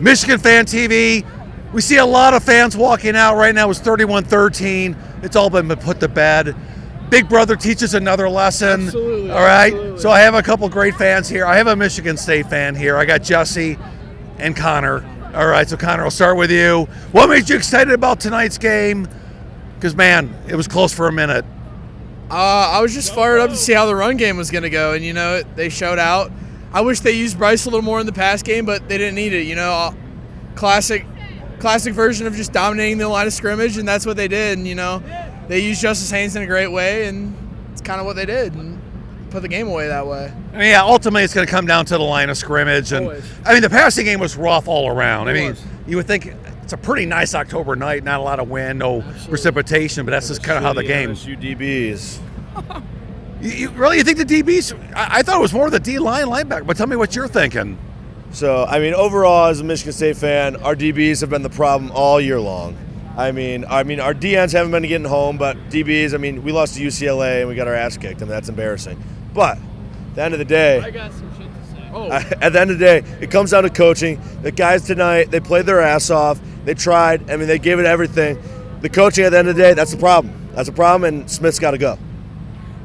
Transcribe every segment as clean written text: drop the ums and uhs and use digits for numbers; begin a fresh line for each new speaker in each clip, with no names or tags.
Michigan Fan TV. We see a lot of fans walking out right now. It's 31-13. It's all been put to bed. Big Brother teaches another lesson.
Absolutely.
All right.
Absolutely.
So I have a couple great fans here. I have a Michigan State fan here. I got Jesse and Connor. All right. So Connor, I'll start with you. What made you excited about tonight's game? Because man, it was close for a minute.
I was just fired up to see how the run game was going to go, and they showed out. I wish they used Bryce a little more in the pass game, but they didn't need it. Classic version of just dominating the line of scrimmage, and that's what they did. And they used Justice Haynes in a great way, and it's kind of what they did, and put the game away that way.
I mean, yeah, ultimately it's going to come down to the line of scrimmage, and
Always.
I mean the passing game was rough all around.
It was.
You would think it's a pretty nice October night, not a lot of wind, no precipitation, but that's just kind of how the game.
MSU DBs.
You really think the DBs? I thought it was more the D-line linebacker, but tell me what you're thinking.
So, I mean, overall, as a Michigan State fan, our DBs have been the problem all year long. I mean, our DNs haven't been getting home, but DBs, I mean, we lost to UCLA and we got our ass kicked, and that's embarrassing. But at the end of the day,
I got some shit to say.
Oh,
at the end of the day, it comes down to coaching. The guys tonight, they played their ass off. They tried. I mean, they gave it everything. The coaching at the end of the day, that's the problem. That's a problem, and Smith's got to go.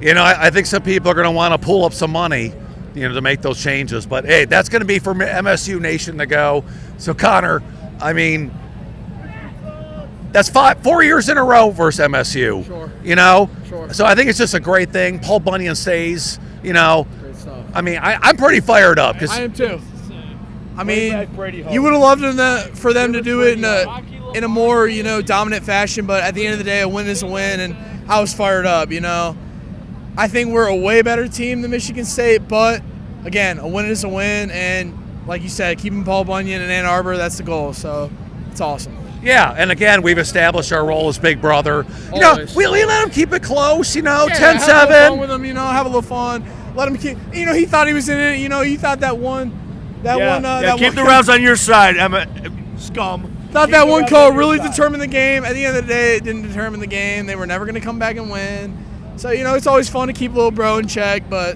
I think some people are going to want to pull up some money, to make those changes. But hey, that's going to be for MSU Nation to go. So Connor, I mean, that's 4 years in a row versus MSU.
Sure. Sure.
So I think it's just a great thing. Paul Bunyan stays.
Great stuff.
I mean, I'm pretty fired up because
I am too. I mean,
back Brady Hope.
you would have loved for them to do it in a more dominant fashion, but at the end of the day, a win is a win, and I was fired up. I think we're a way better team than Michigan State, but again, a win is a win, and like you said, keeping Paul Bunyan in Ann Arbor, that's the goal. So it's awesome.
yeah, and again, we've established our role as Big Brother.
Always.
We let them keep it close. 10-7.
Have a little fun with him. Have a little fun. Let him keep. He thought he was in it. He thought that one.
Keep the rounds on your side, Emma. Scum.
Thought that one call really determined the game. At the end of the day, it didn't determine the game. They were never going to come back and win. So, it's always fun to keep little bro in check, but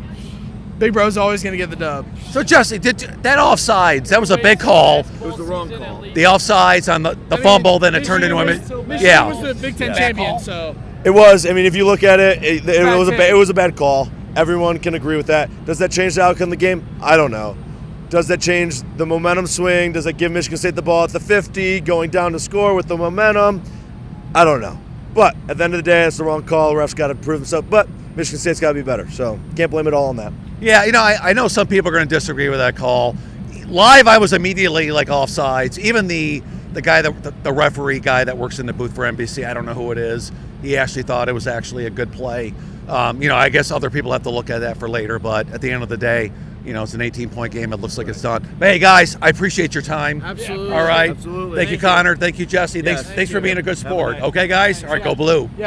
Big Bro's always going to get the dub.
So, Jesse, that offsides, that was a big call.
It was the wrong call.
The offsides on the fumble, then it turned into a
Michigan was the Big Ten champion, so.
It was. I mean, if you look at it, it was a bad call. Everyone can agree with that. Does that change the outcome of the game? I don't know. Does that change the momentum swing? Does that give Michigan State the ball at the 50, going down to score with the momentum? I don't know. But at the end of the day, it's the wrong call. The ref's got to prove himself. But Michigan State's got to be better. So can't blame it all on that.
Yeah, I know some people are going to disagree with that call. Live, I was immediately like offsides. Even the guy the referee guy that works in the booth for NBC, I don't know who it is. He actually thought it was actually a good play. I guess other people have to look at that for later. But at the end of the day, it's an 18-point game. It looks like it's done. But hey, guys, I appreciate your time.
Absolutely.
All right.
Absolutely.
Thank you, Connor. Thank you, Jesse. Thanks for being a good sport. Okay, guys? All right, go Blue.